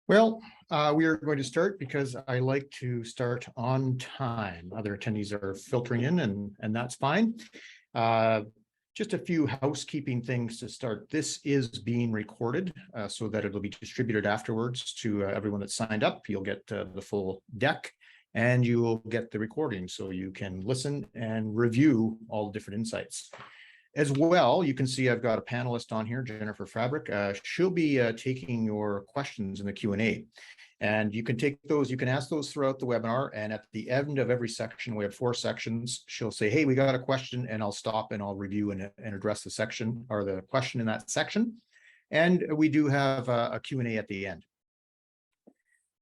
We are going to start because I like to start on time. Other attendees are filtering in, and that's fine. Just a few housekeeping things to start. This is being recorded so that it'll be distributed afterwards to everyone that signed up. You'll get the full deck and you will get the recording so you can listen and review all the different insights. As well, you can see I've got a panelist on here, Jennifer Fabric. She'll be taking your questions in the Q&A. And you can take those, you can ask those throughout the webinar. And at the end of every section, we have 4 sections. She'll say, hey, we got a question, and I'll stop and I'll review and address the section or the question in that section. And we do have a Q&A at the end.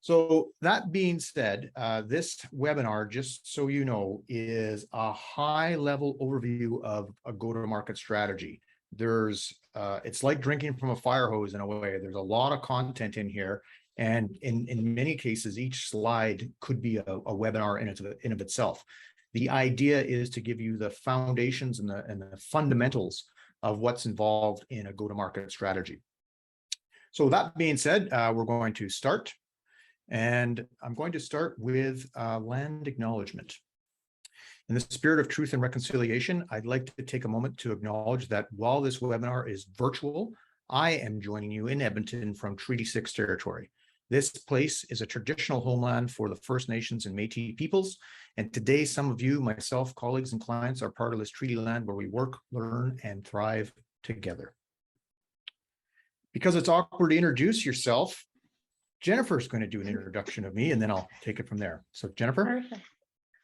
So that being said, this webinar, just so you know, is a high-level overview of a go-to-market strategy. It's like drinking from a fire hose in a way. There's a lot of content in here, and in many cases, each slide could be a webinar in of itself. The idea is to give you the foundations and the fundamentals of what's involved in a go-to-market strategy. So that being said, we're going to start. And I'm going to start with land acknowledgement. In the spirit of truth and reconciliation, I'd like to take a moment to acknowledge that while this webinar is virtual, I am joining you in Edmonton from Treaty 6 territory. This place is a traditional homeland for the First Nations and Métis peoples. And today, some of you, myself, colleagues, and clients are part of this treaty land where we work, learn, and thrive together. Because it's awkward to introduce yourself, Jennifer's going to do an introduction of me, and then I'll take it from there. So Jennifer. Perfect.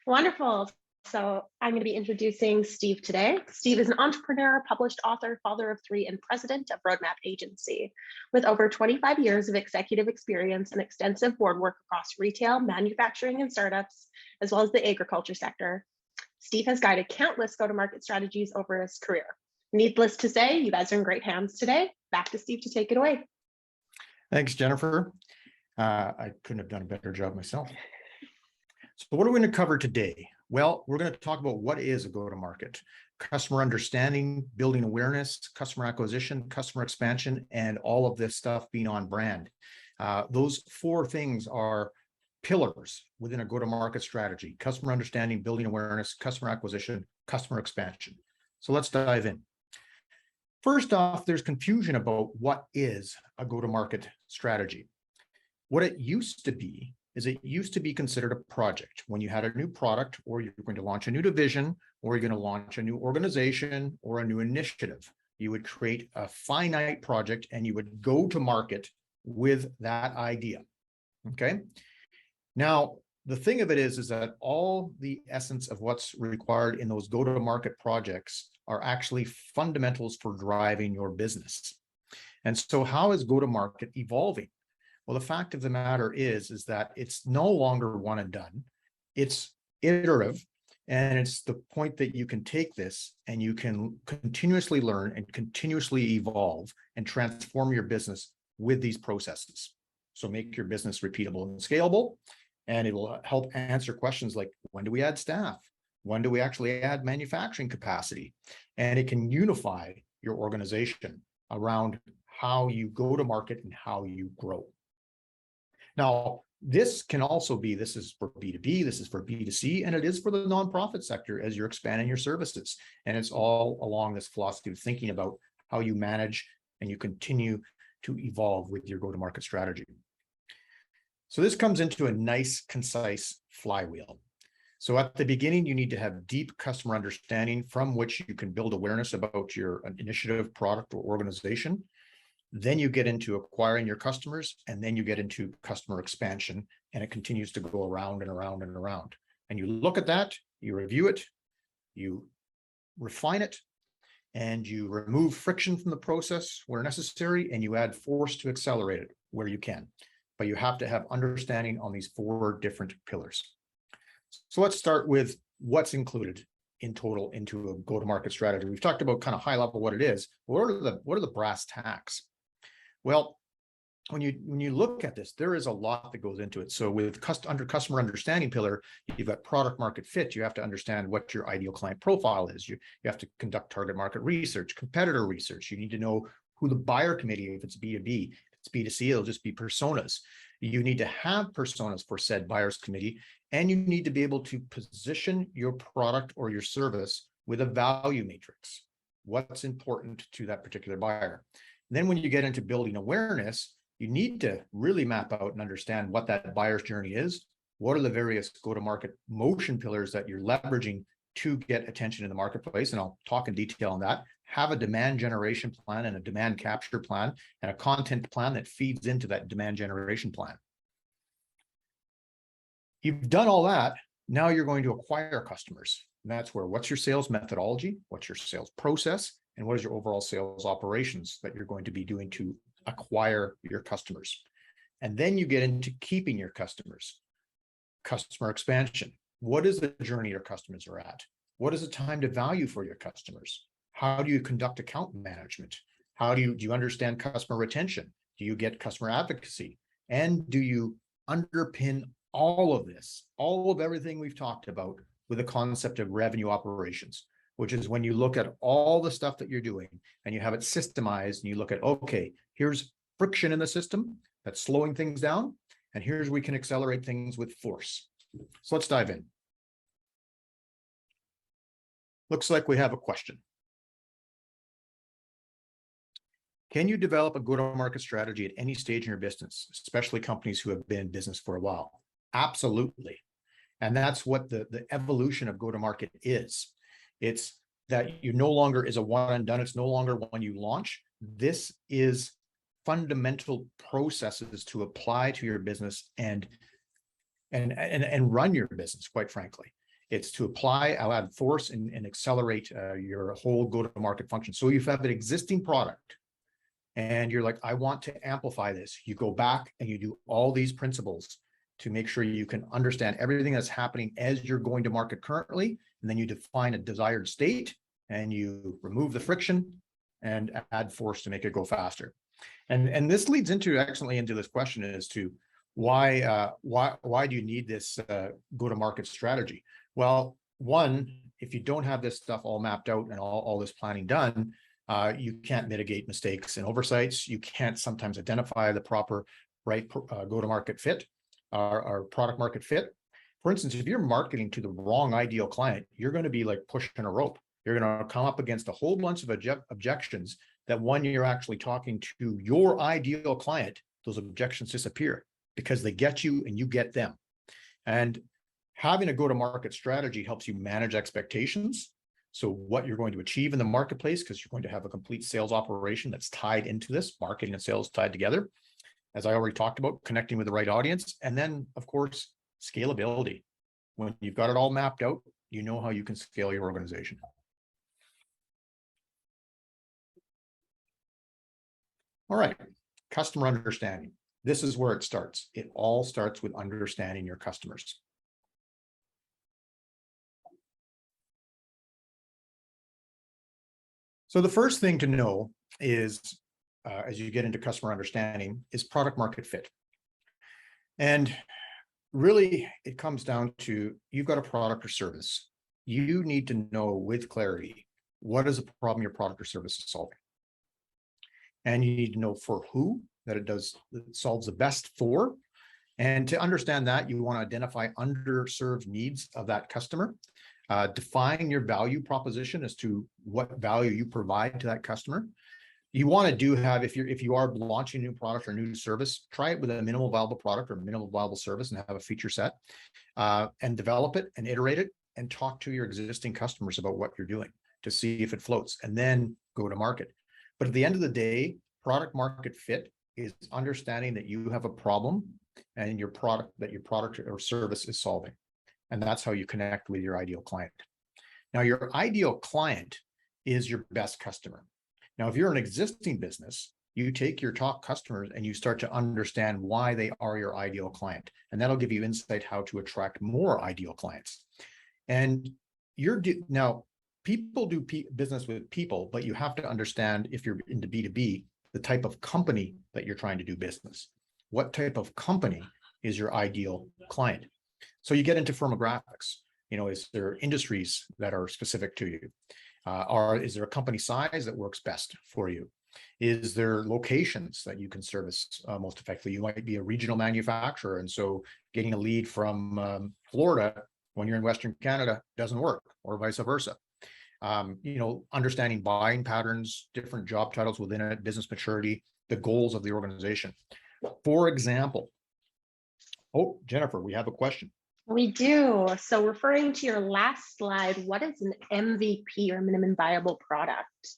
Wonderful. So I'm going to be introducing Steve today. Steve is an entrepreneur, published author, father of 3, and president of Roadmap Agency. With over 25 years of executive experience and extensive board work across retail, manufacturing, and startups, as well as the agriculture sector, Steve has guided countless go-to-market strategies over his career. Needless to say, you guys are in great hands today. Back to Steve to take it away. Thanks, Jennifer. I couldn't have done a better job myself. So what are we going to cover today? Well, we're going to talk about what is a go-to-market, customer understanding, building awareness, customer acquisition, customer expansion, and all of this stuff being on brand. Those 4 things are pillars within a go-to-market strategy: customer understanding, building awareness, customer acquisition, customer expansion. So let's dive in. First off, there's confusion about what is a go-to-market strategy. What it used to be is it used to be considered a project. When you had a new product, or you're going to launch a new division, or you're going to launch a new organization or a new initiative, you would create a finite project and you would go to market with that idea. Okay. Now, the thing of it is that all the essence of what's required in those go-to-market projects are actually fundamentals for driving your business. And so how is go-to-market evolving? Well, the fact of the matter is that it's no longer one and done. It's iterative, and it's the point that you can take this and you can continuously learn and continuously evolve and transform your business with these processes. So make your business repeatable and scalable, and it will help answer questions like, when do we add staff? When do we actually add manufacturing capacity? And it can unify your organization around how you go to market and how you grow. Now, this can also be, this is for B2B, this is for B2C, and it is for the nonprofit sector as you're expanding your services. And it's all along this philosophy of thinking about how you manage and you continue to evolve with your go-to-market strategy. So this comes into a nice, concise flywheel. So at the beginning, you need to have deep customer understanding from which you can build awareness about your initiative, product, or organization. Then you get into acquiring your customers, and then you get into customer expansion, and it continues to go around and around and around. And you look at that, you review it, you refine it, and you remove friction from the process where necessary, and you add force to accelerate it where you can. But you have to have understanding on these 4 different pillars. So let's start with what's included in total into a go-to-market strategy. We've talked about kind of high level what it is. What are the brass tacks? Well, when you look at this, there is a lot that goes into it. So with under customer understanding pillar, you've got product market fit. You have to understand what your ideal client profile is. You have to conduct target market research, competitor research. You need to know who the buyer committee, if it's B2B, if it's B2C, it'll just be personas. You need to have personas for said buyer's committee, and you need to be able to position your product or your service with a value matrix. What's important to that particular buyer? And then when you get into building awareness, you need to really map out and understand what that buyer's journey is. What are the various go-to-market motion pillars that you're leveraging to get attention in the marketplace? And I'll talk in detail on that. Have a demand generation plan and a demand capture plan and a content plan that feeds into that demand generation plan. You've done all that. Now you're going to acquire customers. And that's where, what's your sales methodology? What's your sales process? And what is your overall sales operations that you're going to be doing to acquire your customers? And then you get into keeping your customers. Customer expansion. What is the journey your customers are at? What is the time to value for your customers? How do you conduct account management? How do you understand customer retention? Do you get customer advocacy? And do you underpin all of this, all of everything we've talked about, with the concept of revenue operations, which is when you look at all the stuff that you're doing and you have it systemized and you look at, okay, here's friction in the system that's slowing things down, and here's we can accelerate things with force. So let's dive in. Looks like we have a question. Can you develop a go-to-market strategy at any stage in your business, especially companies who have been in business for a while? Absolutely. And that's what the evolution of go-to-market is. It's that you no longer is a one and done. It's no longer when you launch. This is fundamental processes to apply to your business and run your business, quite frankly. It's to apply, I'll add force and accelerate your whole go-to-market function. So if you have an existing product and you're like, I want to amplify this, you go back and you do all these principles to make sure you can understand everything that's happening as you're going to market currently. And then you define a desired state and you remove the friction and add force to make it go faster. And this leads into excellently into this question as to why do you need this go-to-market strategy? Well, one, if you don't have this stuff all mapped out and all this planning done, you can't mitigate mistakes and oversights. You can't sometimes identify the proper right go-to-market fit or product market fit. For instance, if you're marketing to the wrong ideal client, you're going to be like pushing a rope. You're going to come up against a whole bunch of objections that when you're actually talking to your ideal client, those objections disappear because they get you and you get them. And having a go-to-market strategy helps you manage expectations. So what you're going to achieve in the marketplace, because you're going to have a complete sales operation that's tied into this, marketing and sales tied together. As I already talked about, connecting with the right audience. And then, of course, scalability. When you've got it all mapped out, you know how you can scale your organization. All right, customer understanding. This is where it starts. It all starts with understanding your customers. So the first thing to know is, as you get into customer understanding, is product market fit. And really, it comes down to, you've got a product or service. You need to know with clarity, what is the problem your product or service is solving? And you need to know for who that it solves the best for. And to understand that, you want to identify underserved needs of that customer. Define your value proposition as to what value you provide to that customer. You want to have, if you are launching a new product or new service, try it with a minimal viable product or minimal viable service and have a feature set, and develop it and iterate it and talk to your existing customers about what you're doing to see if it floats, and then go to market. But at the end of the day, product market fit is understanding that you have a problem and your product or service is solving. And that's how you connect with your ideal client. Now, your ideal client is your best customer. Now, if you're an existing business, you take your top customers and you start to understand why they are your ideal client. And that'll give you insight how to attract more ideal clients. And now, people do business with people, but you have to understand, if you're into B2B, the type of company that you're trying to do business. What type of company is your ideal client? So you get into firmographics. Is there industries that are specific to you? Or is there a company size that works best for you? Is there locations that you can service most effectively? You might be a regional manufacturer, and so getting a lead from Florida when you're in Western Canada doesn't work, or vice versa. Understanding buying patterns, different job titles within it, business maturity, the goals of the organization. For example, oh, Jennifer, we have a question. We do. So referring to your last slide, what is an MVP, or minimum viable product?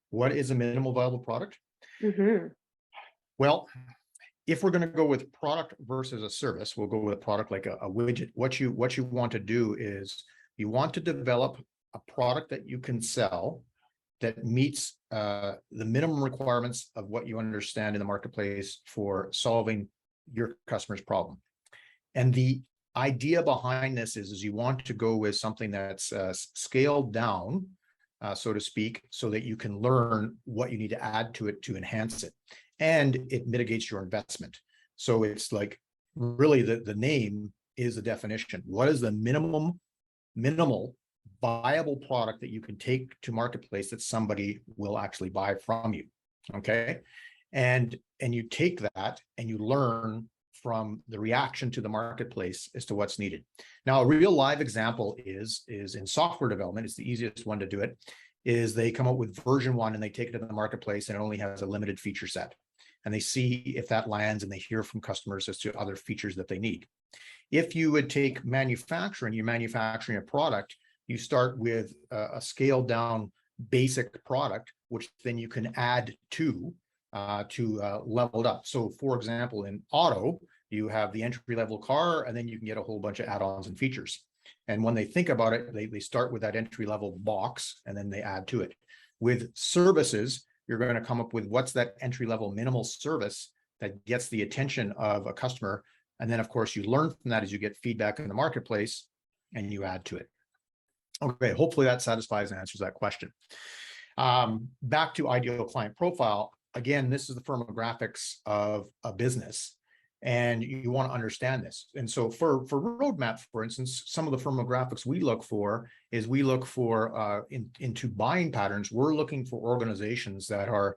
What is a minimal viable product? Mm-hmm. Well, if we're going to go with product versus a service, we'll go with a product like a widget. What you want to do is you want to develop a product that you can sell that meets the minimum requirements of what you understand in the marketplace for solving your customer's problem. And the idea behind this is you want to go with something that's scaled down, so to speak, so that you can learn what you need to add to it to enhance it. And it mitigates your investment. So it's like really the name is the definition. What is the minimal viable product that you can take to marketplace that somebody will actually buy from you? Okay. And you take that and you learn from the reaction to the marketplace as to what's needed. Now, a real live example is in software development. It's the easiest one to do it. Is they come up with version 1 and they take it to the marketplace, and it only has a limited feature set. And they see if that lands, and they hear from customers as to other features that they need. If you would take manufacturing, you're manufacturing a product, you start with a scaled down basic product, which then you can add to level it up. So for example, in auto, you have the entry level car, and then you can get a whole bunch of add-ons and features. And when they think about it, they start with that entry level box, and then they add to it. With services, you're going to come up with what's that entry level minimal service that gets the attention of a customer. And then of course you learn from that as you get feedback in the marketplace, and you add to it. Okay, hopefully that satisfies and answers that question. Back to ideal client profile. Again, this is the firmographics of a business, and you want to understand this. And so for Roadmap, for instance, some of the firmographics we look for is into buying patterns. We're looking for organizations that are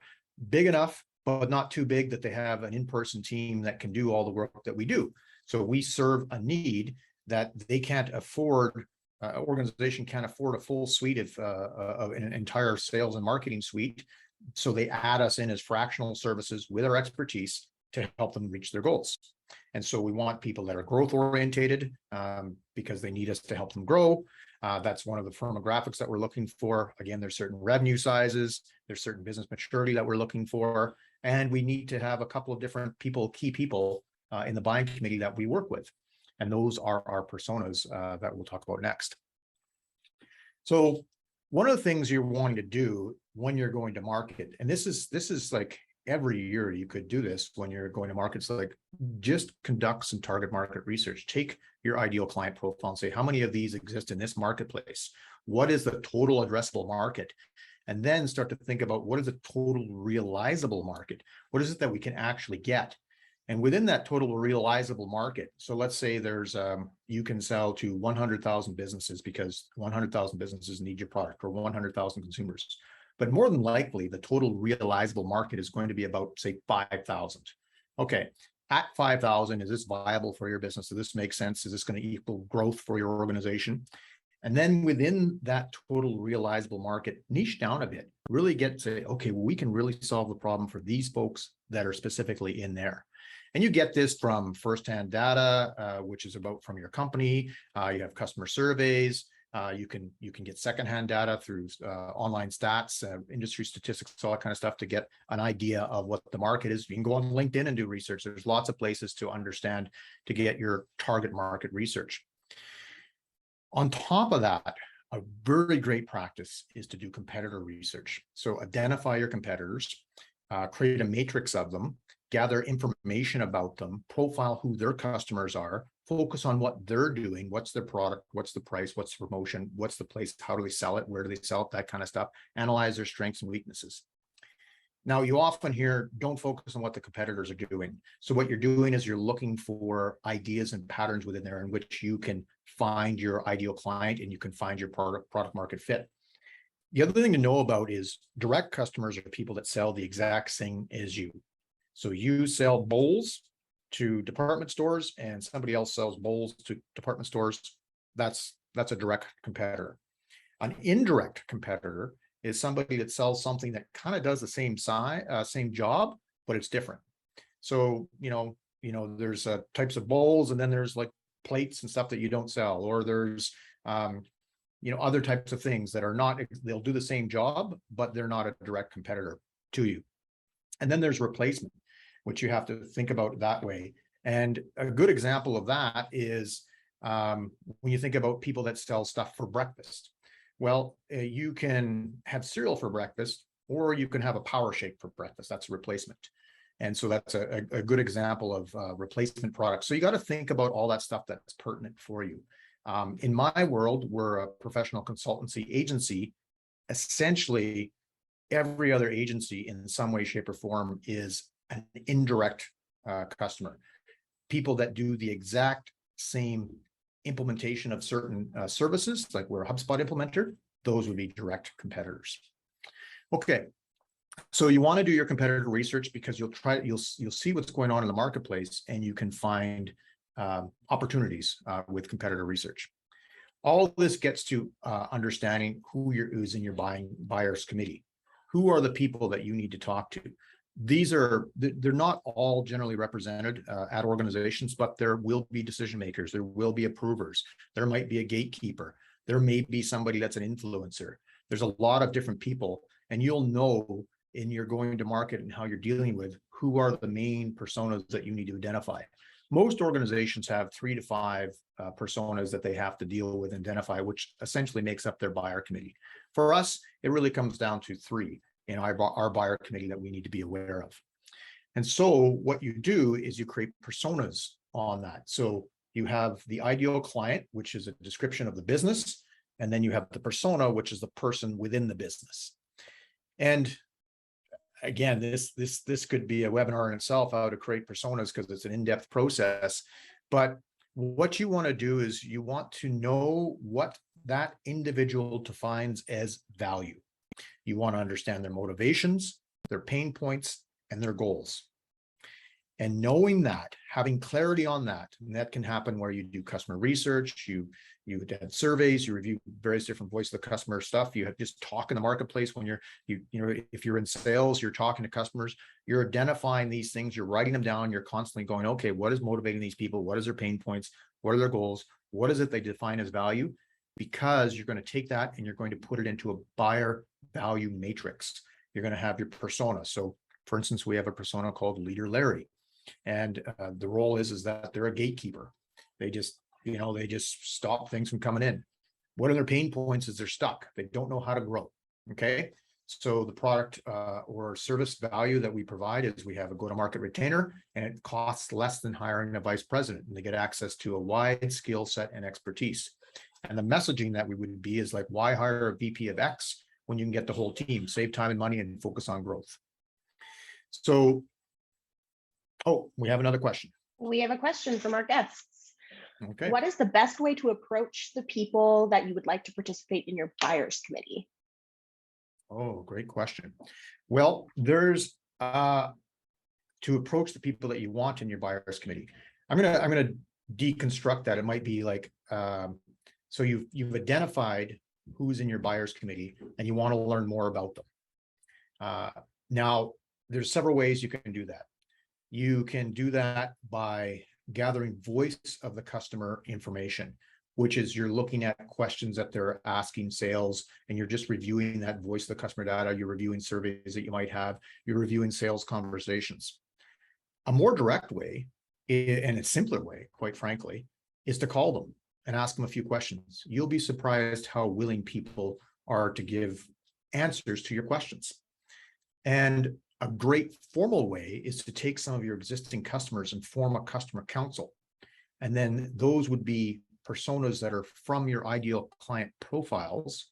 big enough, but not too big that they have an in-person team that can do all the work that we do. So we serve a need that they can't afford. Organization can't afford a full suite of an entire sales and marketing suite. So they add us in as fractional services with our expertise to help them reach their goals. And so we want people that are growth orientated because they need us to help them grow. That's one of the firmographics that we're looking for. Again, there's certain revenue sizes, there's certain business maturity that we're looking for, and we need to have a couple of different key people in the buying committee that we work with. And those are our personas that we'll talk about next. So one of the things you're wanting to do when you're going to market, and this is like every year you could do this when you're going to market. So like just conduct some target market research. Take your ideal client profile and say, how many of these exist in this marketplace? What is the total addressable market? And then start to think about what is the total realizable market? What is it that we can actually get? And within that total realizable market, so let's say there's you can sell to 100,000 businesses because 100,000 businesses need your product, or 100,000 consumers. But more than likely, the total realizable market is going to be about, say, 5,000. Okay, at 5,000, is this viable for your business? Does this make sense? Is this going to equal growth for your organization? And then within that total realizable market, niche down a bit, really get to say, okay, well, we can really solve the problem for these folks that are specifically in there. And you get this from firsthand data, which is about from your company. You have customer surveys. You can get secondhand data through online stats, industry statistics, all that kind of stuff to get an idea of what the market is. You can go on LinkedIn and do research. There's lots of places to understand, to get your target market research. On top of that, a very great practice is to do competitor research. So identify your competitors, create a matrix of them, gather information about them, profile who their customers are, focus on what they're doing, what's their product, what's the price, what's the promotion, what's the place, how do they sell it, where do they sell it, that kind of stuff. Analyze their strengths and weaknesses. Now, you often hear, don't focus on what the competitors are doing. So what you're doing is you're looking for ideas and patterns within there in which you can find your ideal client and you can find your product market fit. The other thing to know about is direct customers are people that sell the exact thing as you. So you sell bowls to department stores and somebody else sells bowls to department stores. That's a direct competitor. An indirect competitor is somebody that sells something that kind of does the same same job, but it's different. So, there's types of bowls, and then there's like plates and stuff that you don't sell, or there's, other types of things that are not, they'll do the same job, but they're not a direct competitor to you. And then there's replacement, which you have to think about that way. And a good example of that is when you think about people that sell stuff for breakfast. Well, you can have cereal for breakfast, or you can have a power shake for breakfast. That's a replacement. And so that's a good example of replacement products. So you got to think about all that stuff that's pertinent for you. In my world, we're a professional consultancy agency. Essentially, every other agency in some way, shape, or form is an indirect customer. People that do the exact same implementation of certain services, like we're a HubSpot implementer, those would be direct competitors. Okay, so you want to do your competitor research because you'll see what's going on in the marketplace, and you can find opportunities with competitor research. All this gets to understanding who's in your buyers committee. Who are the people that you need to talk to? They're not all generally represented at organizations, but there will be decision makers, there will be approvers, there might be a gatekeeper, there may be somebody that's an influencer. There's a lot of different people, and you'll know in your going to market and how you're dealing with who are the main personas that you need to identify. Most organizations have 3 to 5 personas that they have to deal with and identify, which essentially makes up their buyer committee. For us, it really comes down to 3 in our buyer committee that we need to be aware of. And so what you do is you create personas on that. So you have the ideal client, which is a description of the business, and then you have the persona, which is the person within the business. And again, this could be a webinar in itself, how to create personas, because it's an in-depth process. But what you want to do is you want to know what that individual defines as value. You want to understand their motivations, their pain points, and their goals. And knowing that, having clarity on that, and that can happen where you do customer research, you had surveys, you review various different voice of the customer stuff, you have just talk in the marketplace when if you're in sales, you're talking to customers, you're identifying these things, you're writing them down, you're constantly going, okay, what is motivating these people? What is their pain points? What are their goals? What is it they define as value? Because you're going to take that and you're going to put it into a buyer value matrix. You're going to have your persona. So for instance, we have a persona called Leader Larry. And the role is that they're a gatekeeper. They just stop things from coming in. What are their pain points? Is they're stuck. They don't know how to grow. Okay. So the product or service value that we provide is we have a go-to-market retainer, and it costs less than hiring a vice president, and they get access to a wide skill set and expertise. And the messaging that we would be is like, why hire a VP of X when you can get the whole team, save time and money, and focus on growth? So, we have another question. We have a question from our guests. Okay. What is the best way to approach the people that you would like to participate in your buyers committee? Oh, great question. Well, there's to approach the people that you want in your buyers committee. I'm gonna deconstruct that. It might be like so you've identified who's in your buyers committee and you want to learn more about them. Now, there's several ways you can do that. You can do that by gathering voice of the customer information, which is you're looking at questions that they're asking sales, and you're just reviewing that voice of the customer data. You're reviewing surveys that you might have. You're reviewing sales conversations. A more direct way, and a simpler way, quite frankly, is to call them and ask them a few questions. You'll be surprised how willing people are to give answers to your questions. And a great formal way is to take some of your existing customers and form a customer council. And then those would be personas that are from your ideal client profiles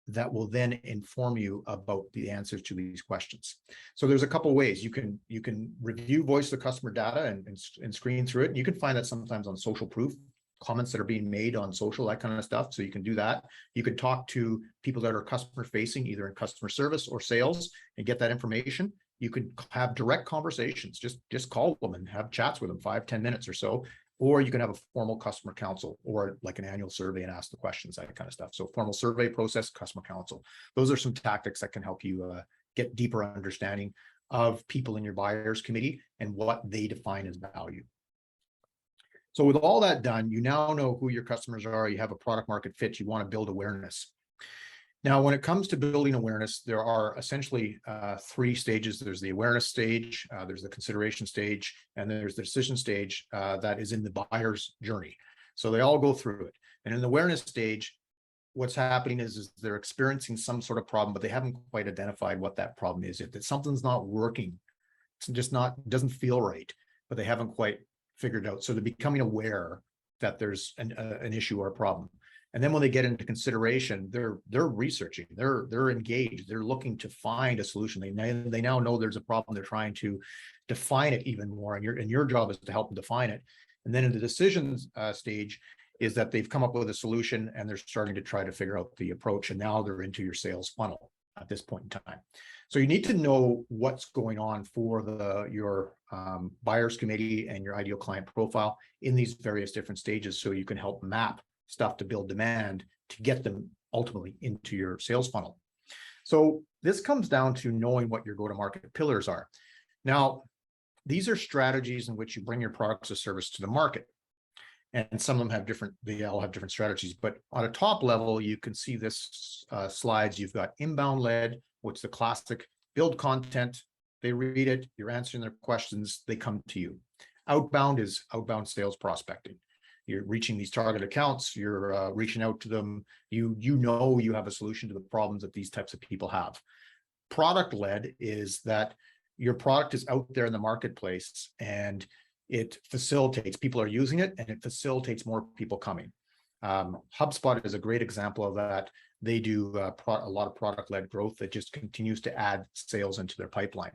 that will then inform you about the answers to these questions. So there's a couple of ways you can review voice of the customer data and screen through it. And you can find that sometimes on social proof. comments that are being made on social, that kind of stuff. So you can do that. You can talk to people that are customer facing, either in customer service or sales, and get that information. You could have direct conversations, just call them and have chats with them, 5-10 minutes or so. Or you can have a formal customer council or like an annual survey and ask the questions, that kind of stuff. So formal survey process, customer council. Those are some tactics that can help you get deeper understanding of people in your buyers committee and what they define as value. So with all that done, you now know who your customers are. You have a product market fit. You want to build awareness. Now, when it comes to building awareness, there are essentially 3 stages. There's the awareness stage, there's the consideration stage, and there's the decision stage that is in the buyer's journey. So they all go through it. And in the awareness stage, what's happening is they're experiencing some sort of problem, but they haven't quite identified what that problem is. If something's not working, it's just doesn't feel right, but they haven't quite figured it out. So they're becoming aware that there's an issue or a problem. And then when they get into consideration, they're researching, they're engaged, they're looking to find a solution. They now know there's a problem. They're trying to define it even more, and your job is to help them define it. And then in the decisions stage is that they've come up with a solution and they're starting to try to figure out the approach. And now they're into your sales funnel at this point in time. So you need to know what's going on for your buyers committee and your ideal client profile in these various different stages, so you can help map stuff to build demand to get them ultimately into your sales funnel. So this comes down to knowing what your go-to-market pillars are. Now, these are strategies in which you bring your products or service to the market. And some of them have they all have different strategies. But on a top level, you can see this slides. You've got inbound led, which is the classic: build content, they read it, you're answering their questions, they come to you. Outbound is outbound sales prospecting. You're reaching these target accounts, you're reaching out to them, you know you have a solution to the problems that these types of people have. Product led is that your product is out there in the marketplace and it facilitates, people are using it and it facilitates more people coming. HubSpot is a great example of that. They do a lot of product led growth that just continues to add sales into their pipeline.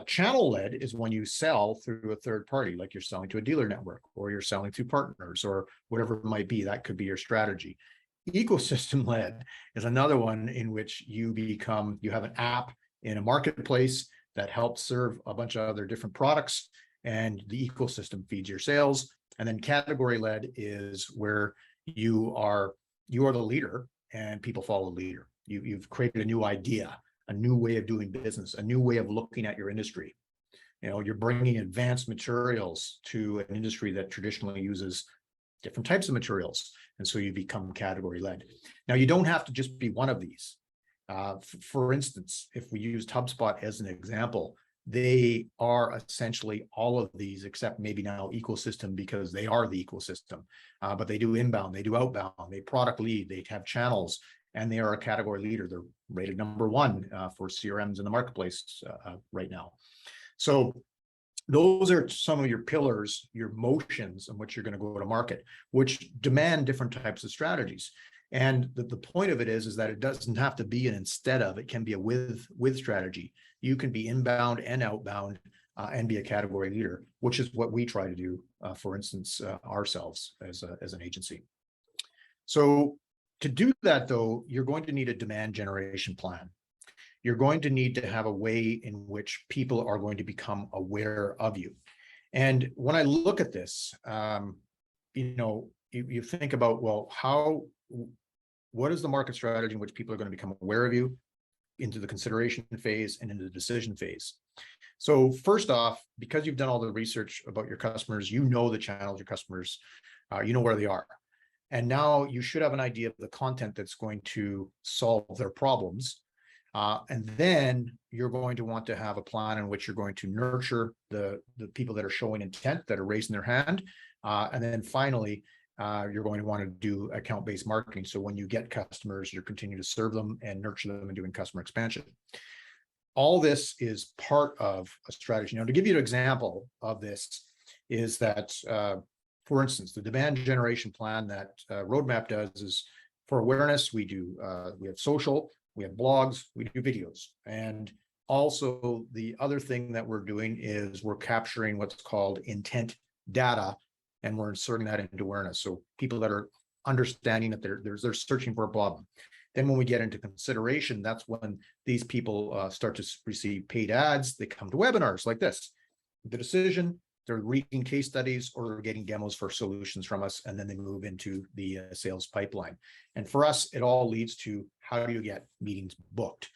Channel led is when you sell through a third party, like you're selling to a dealer network or you're selling through partners or whatever it might be. That could be your strategy. Ecosystem led is another one in which you have an app in a marketplace that helps serve a bunch of other different products, and the ecosystem feeds your sales. And then category led is where you are the leader and people follow the leader. You've created a new idea, a new way of doing business, a new way of looking at your industry. You're bringing advanced materials to an industry that traditionally uses different types of materials. And so you become category led. Now, you don't have to just be one of these. For instance, if we used HubSpot as an example, they are essentially all of these, except maybe now ecosystem, because they are the ecosystem. But they do inbound, they do outbound, they product lead, they have channels, and they are a category leader. They're rated #1 for CRMs in the marketplace right now. So those are some of your pillars, your motions in which you're going to go to market, which demand different types of strategies. And the point of it is that it doesn't have to be an instead of, it can be a with strategy. You can be inbound and outbound and be a category leader, which is what we try to do, for instance, ourselves as an agency. So to do that, though, you're going to need a demand generation plan. You're going to need to have a way in which people are going to become aware of you. And when I look at this, you think about, well, what is the market strategy in which people are going to become aware of you, into the consideration phase and into the decision phase? So first off, because you've done all the research about your customers, you know the channels, your customers, you know where they are. And now you should have an idea of the content that's going to solve their problems. And then you're going to want to have a plan in which you're going to nurture the people that are showing intent, that are raising their hand. And then finally, you're going to want to do account-based marketing. So when you get customers, you're continuing to serve them and nurture them and doing customer expansion. All this is part of a strategy. Now, to give you an example of this is that, for instance, the demand generation plan that Roadmap does is for awareness. We have social, we have blogs, we do videos. And also the other thing that we're doing is we're capturing what's called intent data. and we're inserting that into awareness. So people that are understanding that they're searching for a problem. Then when we get into consideration, that's when these people start to receive paid ads. They come to webinars like this. The decision, they're reading case studies or they're getting demos for solutions from us, and then they move into the sales pipeline. And for us, it all leads to how do you get meetings booked?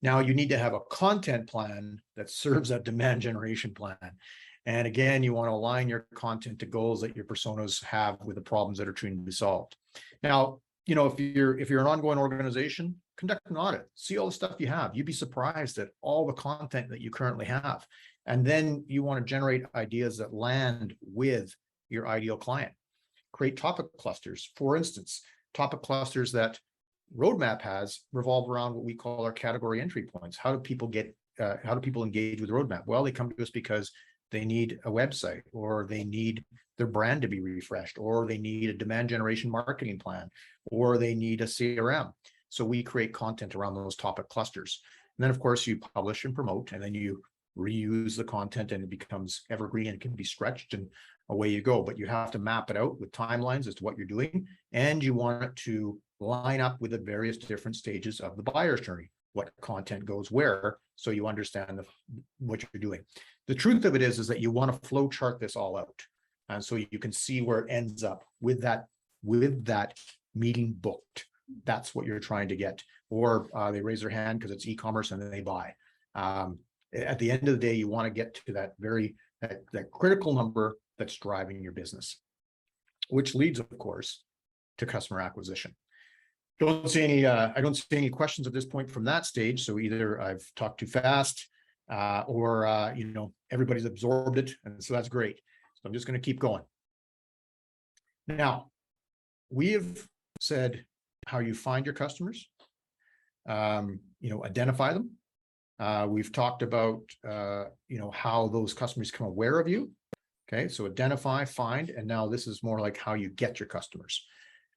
Now you need to have a content plan that serves that demand generation plan. And again, you want to align your content to goals that your personas have with the problems that are trying to be solved. Now, if you're an ongoing organization, conduct an audit, see all the stuff you have. You'd be surprised at all the content that you currently have. And then you want to generate ideas that land with your ideal client. Create topic clusters. For instance, topic clusters that Roadmap has revolve around what we call our category entry points. How do people engage with Roadmap? Well, they come to us because they need a website, or they need their brand to be refreshed, or they need a demand generation marketing plan, or they need a CRM. So we create content around those topic clusters. And then of course you publish and promote, and then you reuse the content and it becomes evergreen and can be stretched, and away you go. But you have to map it out with timelines as to what you're doing, and you want it to line up with the various different stages of the buyer's journey, what content goes where, so you understand what you're doing. The truth of it is that you want to flow chart this all out, and so you can see where it ends up with that meeting booked. That's what you're trying to get. Or they raise their hand because it's e-commerce and then they buy. At the end of the day, you want to get to that critical number that's driving your business, which leads, of course, to customer acquisition. I don't see any questions at this point from that stage. So either I've talked too fast, or everybody's absorbed it, and so that's great. So I'm just going to keep going. Now, we have said how you find your customers, identify them. We've talked about how those customers become aware of you. Okay, so identify, find, and now this is more like how you get your customers.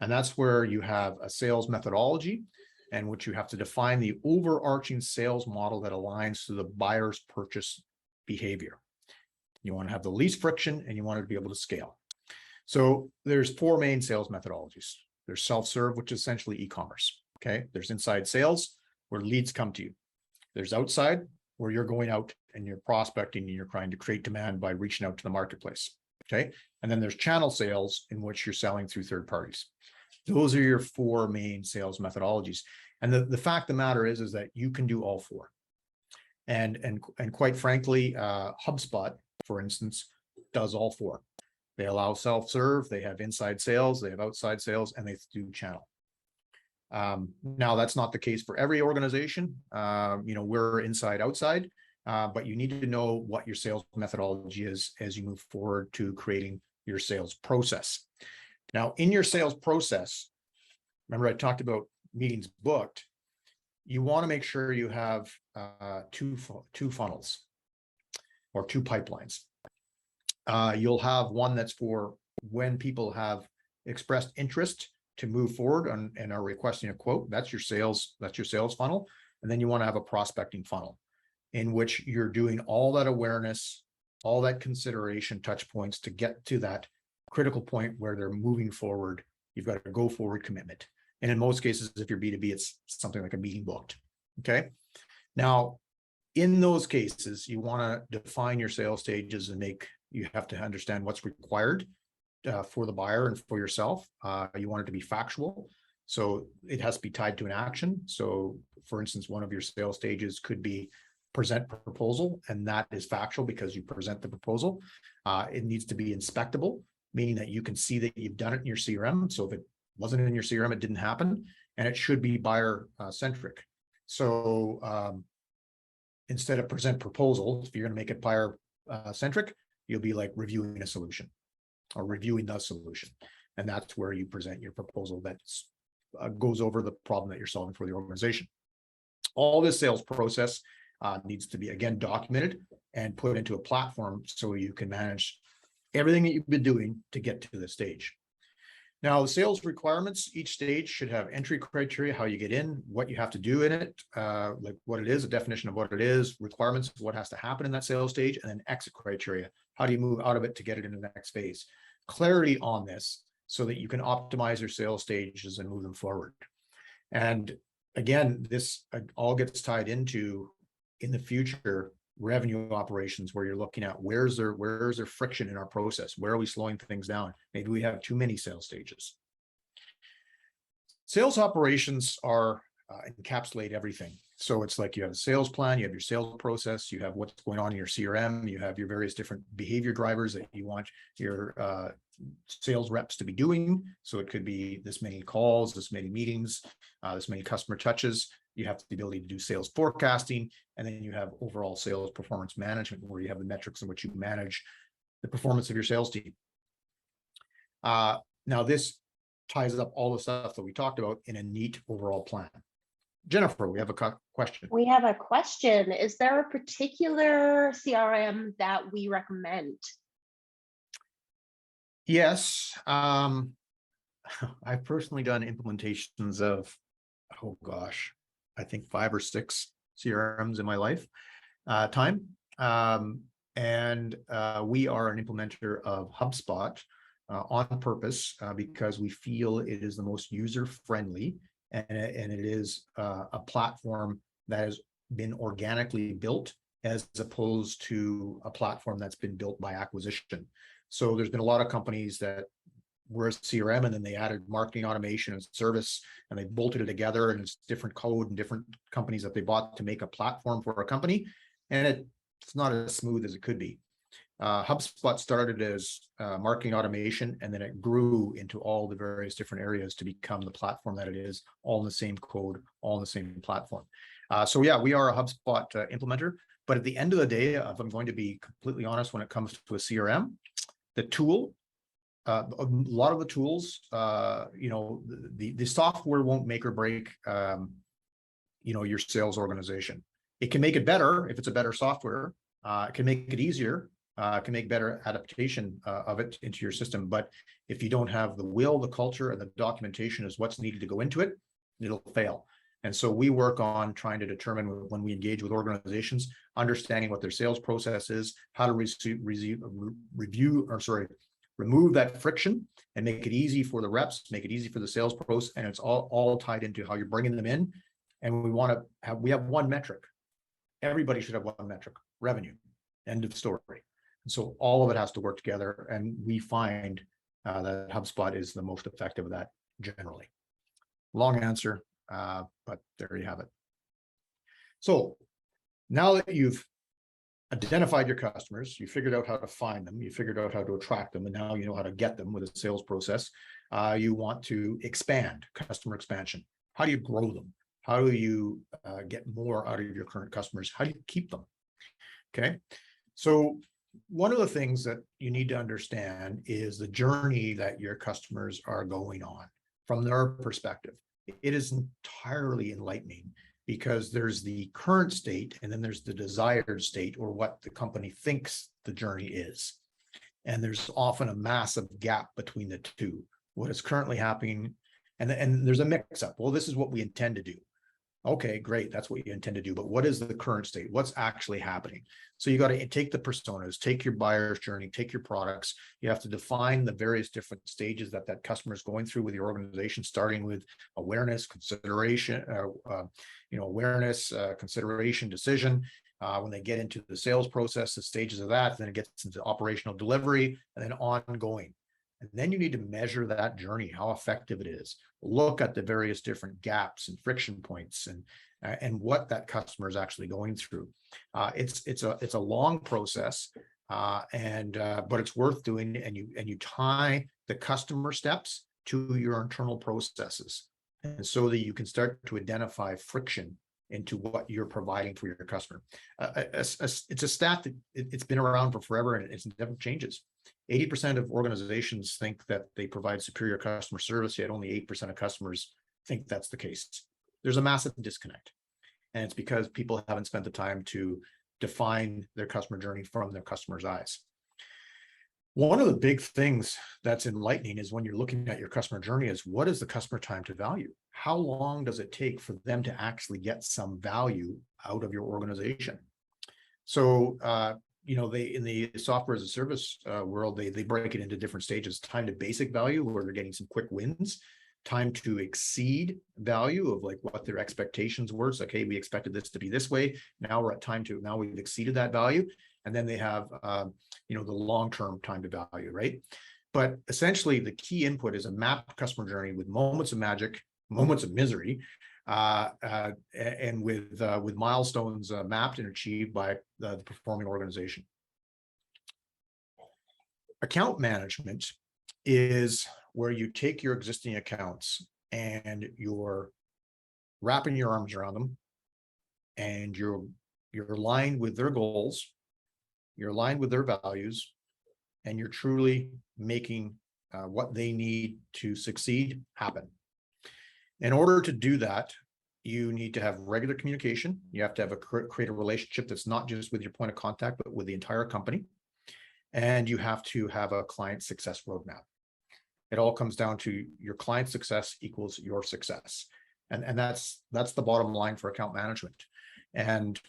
And that's where you have a sales methodology, and which you have to define the overarching sales model that aligns to the buyer's purchase behavior. You want to have the least friction, and you want it to be able to scale. So there's 4 main sales methodologies. There's self-serve, which is essentially e-commerce. Okay, there's inside sales, where leads come to you. There's outside, where you're going out and you're prospecting and you're trying to create demand by reaching out to the marketplace. Okay, and then there's channel sales, in which you're selling through third parties. Those are your 4 main sales methodologies. And the fact of the matter is that you can do all 4. And quite frankly, HubSpot, for instance, does all 4. They allow self-serve, they have inside sales, they have outside sales, and they do channel. Now, that's not the case for every organization. We're inside, outside, but you need to know what your sales methodology is as you move forward to creating your sales process. Now, in your sales process, remember I talked about meetings booked. You want to make sure you have two funnels or 2 pipelines. You'll have one that's for when people have expressed interest to move forward and are requesting a quote. That's your sales funnel. And then you want to have a prospecting funnel, in which you're doing all that awareness, all that consideration touch points to get to that critical point where they're moving forward. You've got a go forward commitment. And in most cases, if you're B2B, it's something like a meeting booked. Okay. Now, in those cases, you want to define your sales stages, and you have to understand what's required for the buyer and for yourself. You want it to be factual. So it has to be tied to an action. So for instance, one of your sales stages could be present proposal, and that is factual because you present the proposal. It needs to be inspectable, meaning that you can see that you've done it in your CRM. So if it wasn't in your CRM, it didn't happen. And it should be buyer centric. So instead of present proposal, if you're going to make it buyer centric, you'll be like reviewing a solution or reviewing the solution. And that's where you present your proposal that goes over the problem that you're solving for the organization. All this sales process needs to be, again, documented and put into a platform so you can manage everything that you've been doing to get to this stage. Now, the sales requirements, each stage should have entry criteria, how you get in, what you have to do in it, like what it is, a definition of what it is, requirements, what has to happen in that sales stage, and then exit criteria. How do you move out of it to get it into the next phase? clarity on this so that you can optimize your sales stages and move them forward. And again, this all gets tied into, in the future, revenue operations, where you're looking at where's there friction in our process? Where are we slowing things down? Maybe we have too many sales stages. Sales operations are encapsulate everything. So it's like you have a sales plan, you have your sales process, you have what's going on in your CRM, you have your various different behavior drivers that you want your sales reps to be doing. So it could be this many calls, this many meetings, this many customer touches. You have the ability to do sales forecasting, and then you have overall sales performance management, where you have the metrics in which you manage the performance of your sales team. Now this ties up all the stuff that we talked about in a neat overall plan. Jennifer, we have a question. We have a question. Is there a particular CRM that we recommend? Yes. I've personally done implementations of, oh gosh, I think 5 or 6 CRMs in my life time. And we are an implementer of HubSpot on purpose because we feel it is the most user-friendly, and it is a platform that has been organically built as opposed to a platform that's been built by acquisition. So there's been a lot of companies that were a CRM and then they added marketing automation and service and they bolted it together, and it's different code and different companies that they bought to make a platform for a company. And it's not as smooth as it could be. HubSpot started as marketing automation, and then it grew into all the various different areas to become the platform that it is, all in the same code, all in the same platform. So yeah, we are a HubSpot implementer, but at the end of the day, if I'm going to be completely honest, when it comes to a CRM, the tool, a lot of the tools, the software won't make or break, your sales organization. It can make it better if it's a better software. It can make it easier. Can make better adaptation of it into your system. But if you don't have the will, the culture, and the documentation is what's needed to go into it, it'll fail. And so we work on trying to determine, when we engage with organizations, understanding what their sales process is, how to remove that friction and make it easy for the reps, make it easy for the sales pros, and it's all tied into how you're bringing them in. And we have one metric. Everybody should have one metric: revenue. End of story. So all of it has to work together, and we find that HubSpot is the most effective at that generally. Long answer, but there you have it. So now that you've identified your customers, you figured out how to find them, you figured out how to attract them, and now you know how to get them with a sales process, you want to expand, customer expansion. How do you grow them? How do you get more out of your current customers? How do you keep them? Okay, so one of the things that you need to understand is the journey that your customers are going on from their perspective. It is entirely enlightening, because there's the current state and then there's the desired state, or what the company thinks the journey is. And there's often a massive gap between the two, what is currently happening, and there's a mix up. Well, this is what we intend to do. Okay, great. That's what you intend to do. But what is the current state? What's actually happening? So you got to take the personas, take your buyer's journey, take your products. You have to define the various different stages that customer is going through with your organization, starting with awareness, consideration, consideration, decision. When they get into the sales process, the stages of that, then it gets into operational delivery, and then ongoing. And then you need to measure that journey, how effective it is. Look at the various different gaps and friction points, and what that customer is actually going through. It's a long process, but it's worth doing. And you tie the customer steps to your internal processes, and so that you can start to identify friction into what you're providing for your customer. It's a stat that it's been around for forever, and it never changes. 80% of organizations think that they provide superior customer service, yet only 8% of customers think that's the case. There's a massive disconnect, and it's because people haven't spent the time to define their customer journey from their customer's eyes. One of the big things that's enlightening is when you're looking at your customer journey is, what is the customer time to value? How long does it take for them to actually get some value out of your organization? So they in the software as a service world, they break it into different stages. Time to basic value, where they're getting some quick wins. Time to exceed value, of like what their expectations were. So, okay, we expected this to be this way. Now we're at time to, now we've exceeded that value. And then they have, the long-term time to value, right? But essentially the key input is a mapped customer journey with moments of magic, moments of misery, and with milestones mapped and achieved by the performing organization. Account management is where you take your existing accounts and you're wrapping your arms around them, and you're aligned with their goals, you're aligned with their values, and you're truly making what they need to succeed happen. In order to do that, you need to have regular communication. You have to have create a relationship that's not just with your point of contact, but with the entire company. And you have to have a client success roadmap. It all comes down to your client success equals your success. And that's the bottom line for account management. And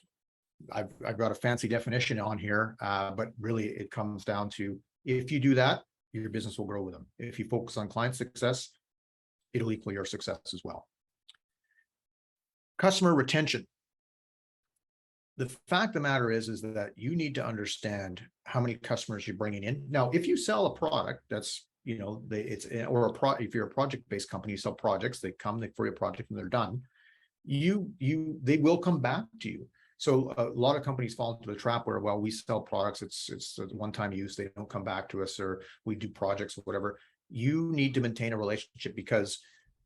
I've got a fancy definition on here, but really it comes down to, if you do that, your business will grow with them. If you focus on client success, it'll equal your success as well. Customer retention. The fact of the matter is that you need to understand how many customers you're bringing in. Now, if you sell a product that's, if you're a project-based company, you sell projects, they come for your project and they're done, they will come back to you. So a lot of companies fall into the trap where, well, we sell products, it's a one-time use, they don't come back to us, or we do projects or whatever. You need to maintain a relationship, because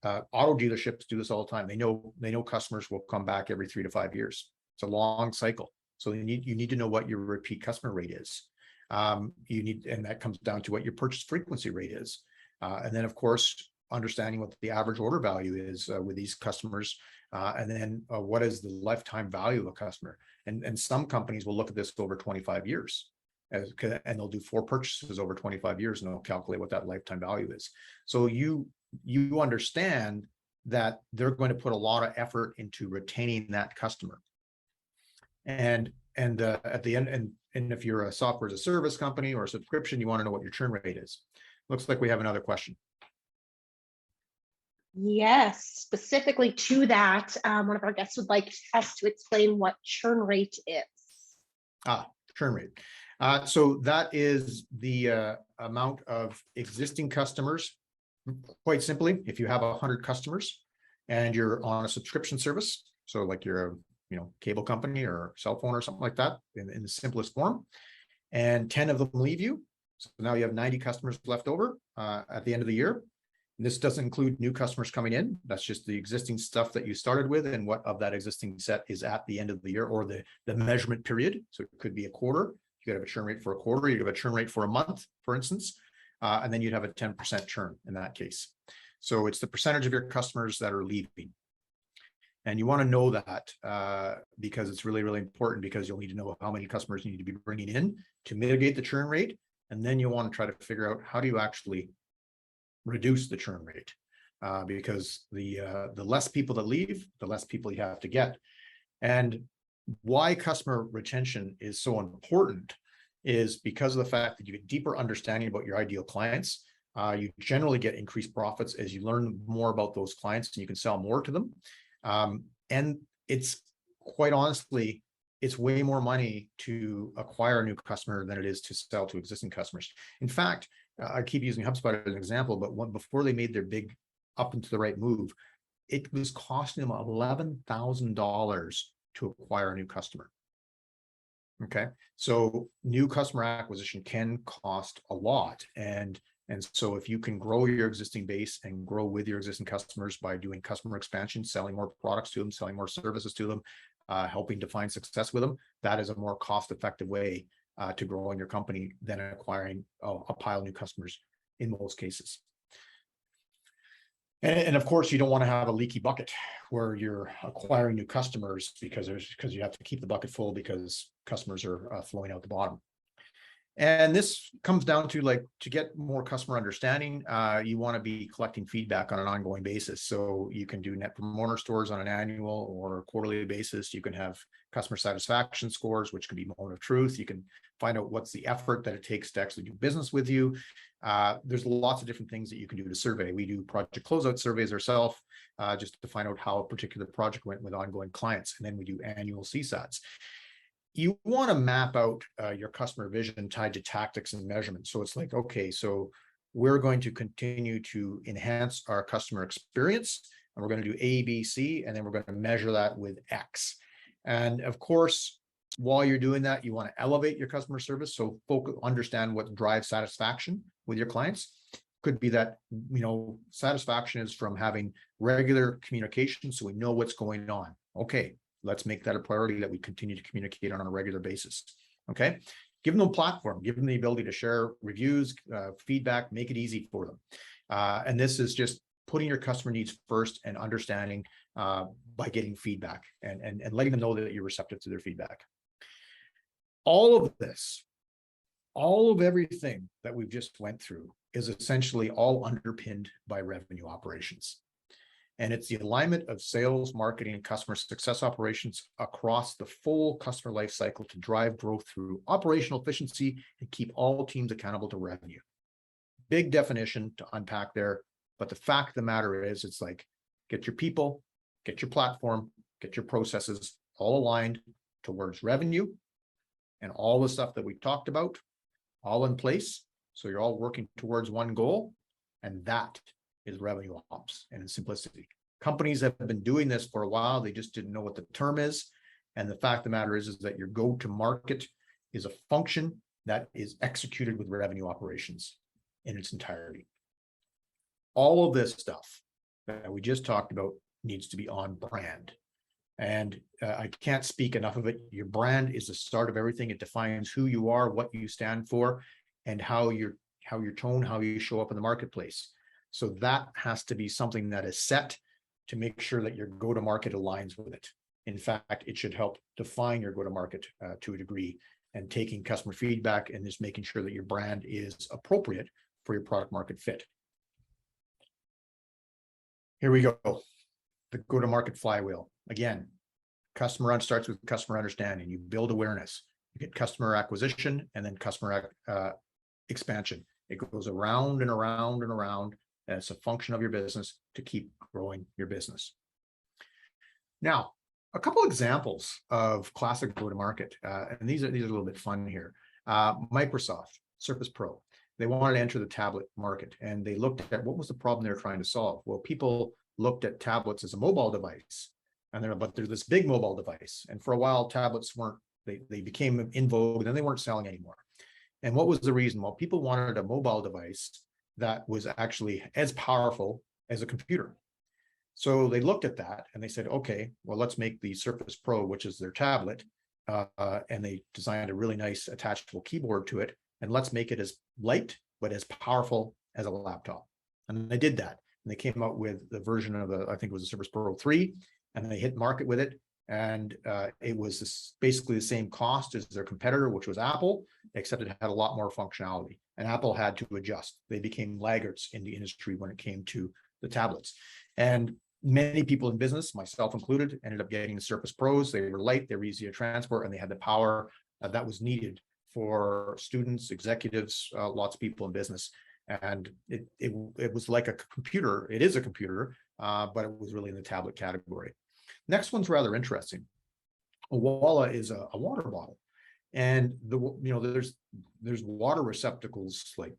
auto dealerships do this all the time. They know customers will come back every 3 to 5 years. It's a long cycle. So you need to know what your repeat customer rate is. And that comes down to what your purchase frequency rate is. And then of course, understanding what the average order value is with these customers. And then what is the lifetime value of a customer? And some companies will look at this over 25 years. And they'll do 4 purchases over 25 years, and they'll calculate what that lifetime value is. So you understand that they're going to put a lot of effort into retaining that customer. And at the end, and if you're a software as a service company or a subscription, you want to know what your churn rate is. Looks like we have another question. Yes, specifically to that, one of our guests would like us to explain what churn rate is. Churn rate. So that is the amount of existing customers. Quite simply, if you have 100 customers and you're on a subscription service, so like you're a cable company or cell phone or something like that, in the simplest form, and 10 of them leave you, so now you have 90 customers left over at the end of the year. And this doesn't include new customers coming in. That's just the existing stuff that you started with, and what of that existing set is at the end of the year, or the measurement period. So it could be a quarter. You could have a churn rate for a quarter. You could have a churn rate for a month, for instance, and then you'd have a 10% churn in that case. So it's the percentage of your customers that are leaving. And you want to know that because it's really, really important, because you'll need to know how many customers you need to be bringing in to mitigate the churn rate. And then you want to try to figure out, how do you actually reduce the churn rate? Because the less people that leave, the less people you have to get. And why customer retention is so important is because of the fact that you get deeper understanding about your ideal clients. You generally get increased profits as you learn more about those clients, and you can sell more to them. And it's, quite honestly, it's way more money to acquire a new customer than it is to sell to existing customers. In fact, I keep using HubSpot as an example, but before they made their big up into the right move, it was costing them $11,000 to acquire a new customer. Okay, so new customer acquisition can cost a lot. And so if you can grow your existing base and grow with your existing customers by doing customer expansion, selling more products to them, selling more services to them, helping define success with them, that is a more cost-effective way to grow in your company than acquiring a pile of new customers in most cases. And of course, you don't want to have a leaky bucket where you're acquiring new customers because you have to keep the bucket full because customers are flowing out the bottom. And this comes down to, like, to get more customer understanding, you want to be collecting feedback on an ongoing basis. So you can do net promoter scores on an annual or quarterly basis. You can have customer satisfaction scores, which can be moment of truth. You can find out what's the effort that it takes to actually do business with you. There's lots of different things that you can do to survey. We do project closeout surveys ourselves, just to find out how a particular project went with ongoing clients. And then we do annual CSATs. You want to map out your customer vision tied to tactics and measurement. So it's like, okay, so we're going to continue to enhance our customer experience, and we're going to do A, B, C, and then we're going to measure that with X. And of course, while you're doing that, you want to elevate your customer service. So understand what drives satisfaction with your clients. Could be that, satisfaction is from having regular communication, so we know what's going on. Okay, let's make that a priority that we continue to communicate on a regular basis. Okay, give them a platform, give them the ability to share reviews, feedback, make it easy for them. And this is just putting your customer needs first and understanding by getting feedback and letting them know that you're receptive to their feedback. All of this, all of everything that we've just went through is essentially all underpinned by revenue operations. And it's the alignment of sales, marketing, and customer success operations across the full customer life cycle to drive growth through operational efficiency and keep all teams accountable to revenue. Big definition to unpack there, but the fact of the matter is, it's like, get your people, get your platform, get your processes all aligned towards revenue, and all the stuff that we talked about, all in place. So you're all working towards one goal, and that is revenue ops and in simplicity. Companies have been doing this for a while. They just didn't know what the term is. And the fact of the matter is that your go-to-market is a function that is executed with revenue operations in its entirety. All of this stuff that we just talked about needs to be on brand. And I can't speak enough of it. Your brand is the start of everything. It defines who you are, what you stand for, and how your tone, how you show up in the marketplace. So that has to be something that is set to make sure that your go-to-market aligns with it. In fact, it should help define your go-to-market to a degree, and taking customer feedback and just making sure that your brand is appropriate for your product market fit. Here we go. The go-to-market flywheel. Again, starts with customer understanding. You build awareness. You get customer acquisition and then customer expansion. It goes around and around and around. And it's a function of your business to keep growing your business. Now, a couple examples of classic go-to-market, and these are a little bit fun here. Microsoft Surface Pro. They wanted to enter the tablet market, and they looked at what was the problem they were trying to solve. Well, people looked at tablets as a mobile device, but they're this big mobile device. And for a while, tablets weren't. They became in vogue, and then they weren't selling anymore. And what was the reason? Well, people wanted a mobile device that was actually as powerful as a computer. So they looked at that and they said, okay, well, let's make the Surface Pro, which is their tablet, and they designed a really nice attachable keyboard to it, and let's make it as light but as powerful as a laptop. And they did that, and they came out with the version of I think it was the Surface Pro 3, and they hit market with it. And it was basically the same cost as their competitor, which was Apple, except it had a lot more functionality. And Apple had to adjust. They became laggards in the industry when it came to the tablets. And many people in business, myself included, ended up getting the Surface Pros. They were light, they were easy to transport, and they had the power that was needed for students, executives, lots of people in business. And it was like a computer. It is a computer, but it was really in the tablet category. Next one's rather interesting. A Walla is a water bottle, and there's water receptacles, like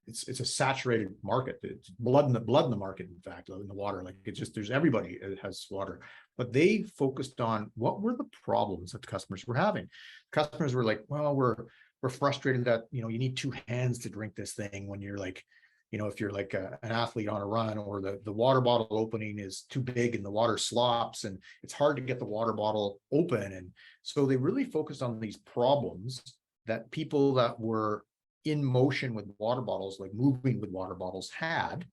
it's a saturated market. It's blood in the market, in fact, in the water. Like it's just, there's everybody that has water. But they focused on what were the problems that the customers were having. Customers were like, well, we're frustrated that you need two hands to drink this thing when you're like, if you're like an athlete on a run, or the water bottle opening is too big and the water slops and it's hard to get the water bottle open. And so they really focused on these problems that people that were in motion with water bottles, like moving with water bottles, had.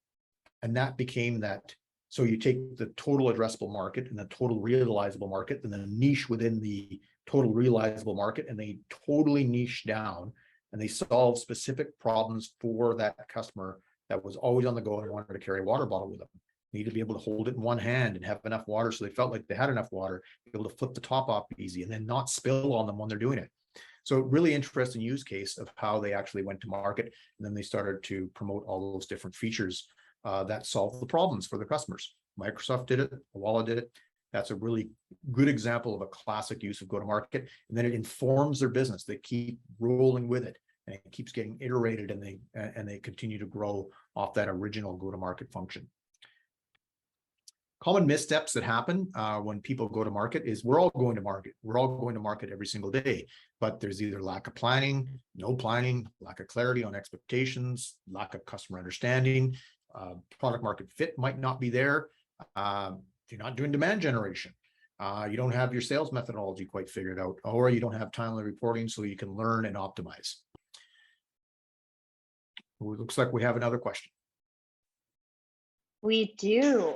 And that became that. So you take the total addressable market and the total realizable market and then a niche within the total realizable market, and they totally niche down and they solve specific problems for that customer that was always on the go and wanted to carry a water bottle with them. Need to be able to hold it in one hand and have enough water so they felt like they had enough water, be able to flip the top off easy and then not spill on them when they're doing it. So really interesting use case of how they actually went to market. And then they started to promote all those different features that solve the problems for the customers. Microsoft did it, Awala did it. That's a really good example of a classic use of go-to-market. And then it informs their business. They keep rolling with it, and it keeps getting iterated, and they continue to grow off that original go-to-market function. Common missteps that happen when people go to market is we're all going to market. We're all going to market every single day, but there's either lack of planning, no planning, lack of clarity on expectations, lack of customer understanding, product market fit might not be there. You're not doing demand generation. You don't have your sales methodology quite figured out, or you don't have timely reporting so you can learn and optimize. It looks like we have another question. We do.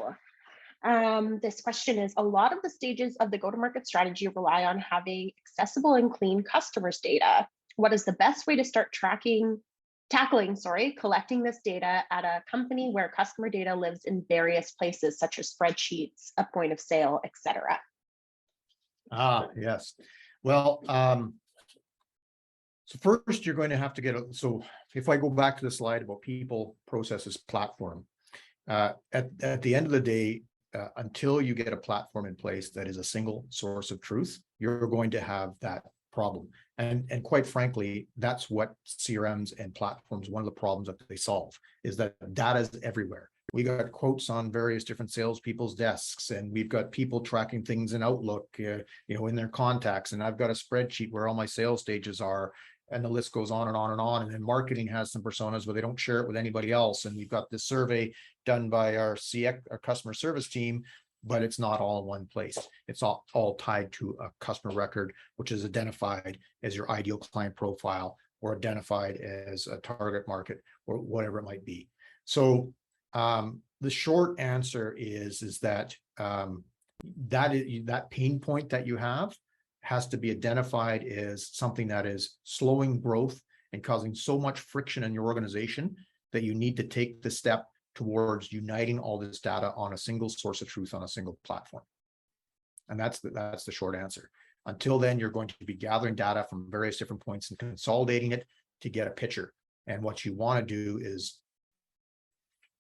This question is, a lot of the stages of the go-to-market strategy rely on having accessible and clean customers' data. What is the best way to start tackling collecting this data at a company where customer data lives in various places, such as spreadsheets, a point of sale, etc.? Yes. Well, so first you're going to have to get so if I go back to the slide about people, processes, platform, at the end of the day, until you get a platform in place that is a single source of truth, you're going to have that problem. And quite frankly, that's what CRMs and platforms, one of the problems that they solve is that data is everywhere. We got quotes on various different salespeople's desks, and we've got people tracking things in Outlook, in their contacts. And I've got a spreadsheet where all my sales stages are, and the list goes on and on and on. And then marketing has some personas where they don't share it with anybody else. And we've got this survey done by our CX, our customer service team, but it's not all in one place. It's all tied to a customer record, which is identified as your ideal client profile or identified as a target market or whatever it might be. So the short answer is that that pain point that you have has to be identified as something that is slowing growth and causing so much friction in your organization that you need to take the step towards uniting all this data on a single source of truth on a single platform. And that's the short answer. Until then, you're going to be gathering data from various different points and consolidating it to get a picture. And what you want to do is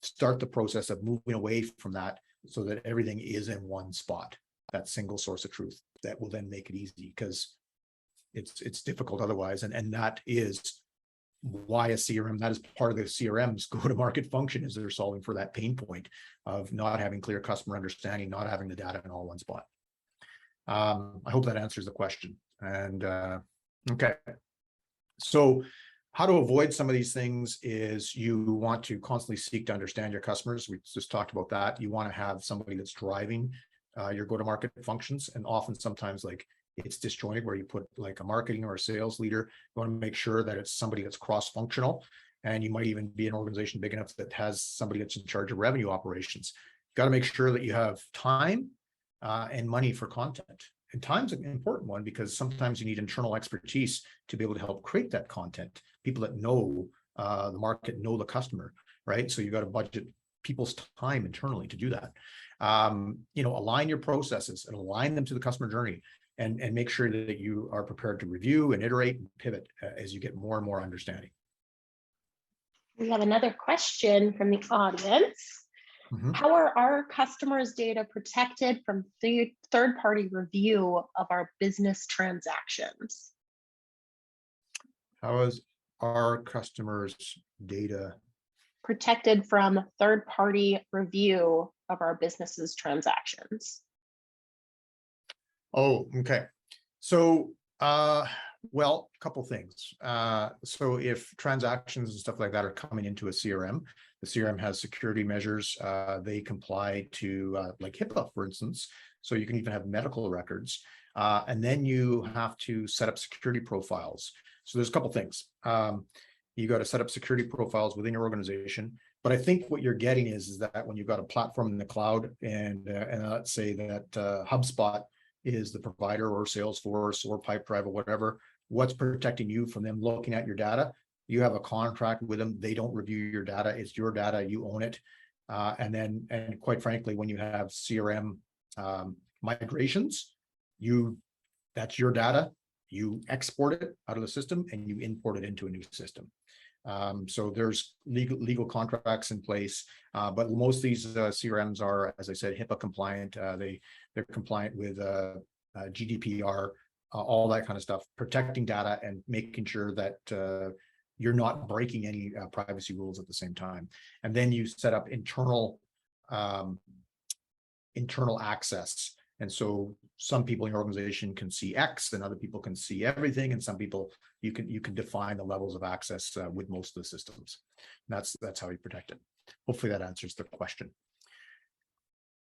start the process of moving away from that so that everything is in one spot, that single source of truth. That will then make it easy, because it's difficult otherwise. And that is why a CRM, that is part of the CRM's go-to-market function, is they're solving for that pain point of not having clear customer understanding, not having the data in all one spot. I hope that answers the question. And okay, so how to avoid some of these things is you want to constantly seek to understand your customers. We just talked about that. You want to have somebody that's driving your go-to-market functions, and often sometimes like it's disjointed where you put like a marketing or a sales leader. You want to make sure that it's somebody that's cross-functional, and you might even be an organization big enough that has somebody that's in charge of revenue operations. You got to make sure that you have time and money for content. And time's an important one, because sometimes you need internal expertise to be able to help create that content. People that know the market, know the customer, right? So you got to budget people's time internally to do that. Align your processes and align them to the customer journey, and make sure that you are prepared to review and iterate and pivot as you get more and more understanding. We have another question from the audience. Mm-hmm. How are our customers' data protected from third-party review of our business transactions? How is our customers' data protected from third-party review of our business's transactions? Oh, okay. So, well, a couple things. So if transactions and stuff like that are coming into a CRM, the CRM has security measures. They comply to like HIPAA, for instance. So you can even have medical records. And then you have to set up security profiles. So there's a couple things. You got to set up security profiles within your organization. But I think what you're getting is that when you've got a platform in the cloud, and let's say that HubSpot is the provider, or Salesforce or Pipedrive or whatever, what's protecting you from them looking at your data? You have a contract with them. They don't review your data. It's your data. You own it. And quite frankly, when you have CRM migrations, that's your data. You export it out of the system and you import it into a new system. So there's legal contracts in place, but most of these CRMs are, as I said, HIPAA compliant. They're compliant with GDPR, all that kind of stuff, protecting data and making sure that you're not breaking any privacy rules at the same time. And then you set up internal access. And so some people in your organization can see X, and other people can see everything. And some people, you can define the levels of access with most of the systems. And that's how you protect it. Hopefully that answers the question.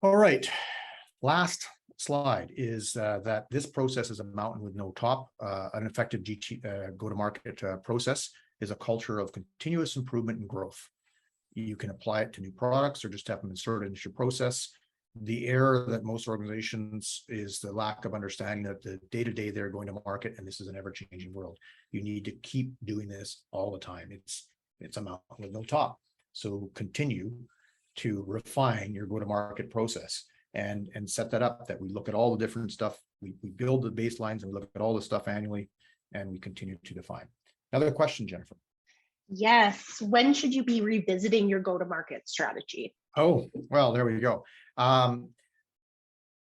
All right. Last slide is that this process is a mountain with no top. An effective go-to-market process is a culture of continuous improvement and growth. You can apply it to new products or just have them inserted into your process. The error that most organizations is the lack of understanding that the day-to-day they're going to market, and this is an ever-changing world. You need to keep doing this all the time. It's a mountain with no top. So continue to refine your go-to-market process and set that up, that we look at all the different stuff. We build the baselines and we look at all the stuff annually, and we continue to define. Another question, Jennifer. Yes. When should you be revisiting your go-to-market strategy? Oh, well, there we go.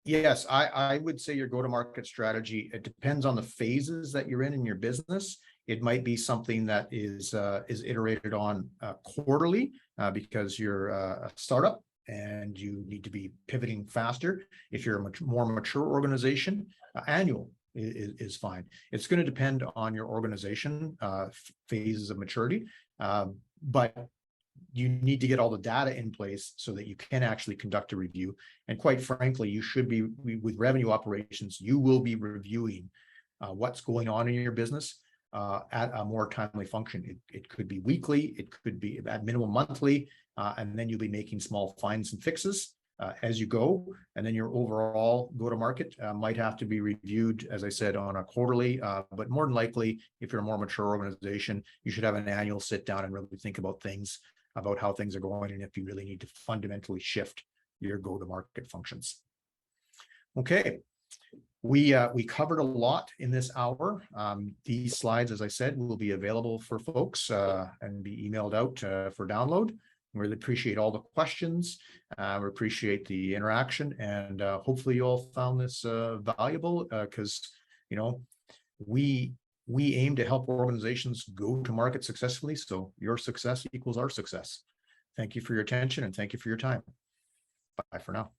Yes, I would say your go-to-market strategy, it depends on the phases that you're in your business. It might be something that is iterated on quarterly because you're a startup and you need to be pivoting faster. If you're a more mature organization, annual is fine. It's going to depend on your organization phases of maturity, but you need to get all the data in place so that you can actually conduct a review. And quite frankly, you should be, with revenue operations, you will be reviewing what's going on in your business at a more timely function. It could be weekly, it could be at minimum monthly, and then you'll be making small finds and fixes as you go. And then your overall go-to-market might have to be reviewed, as I said, on a quarterly, but more than likely, if you're a more mature organization, you should have an annual sit down and really think about how things are going, and if you really need to fundamentally shift your go-to-market functions. Okay, we covered a lot in this hour. These slides, as I said, will be available for folks and be emailed out for download. We really appreciate all the questions. We appreciate the interaction, and hopefully you all found this valuable because, we aim to help organizations go to market successfully. So your success equals our success. Thank you for your attention and thank you for your time. Bye for now.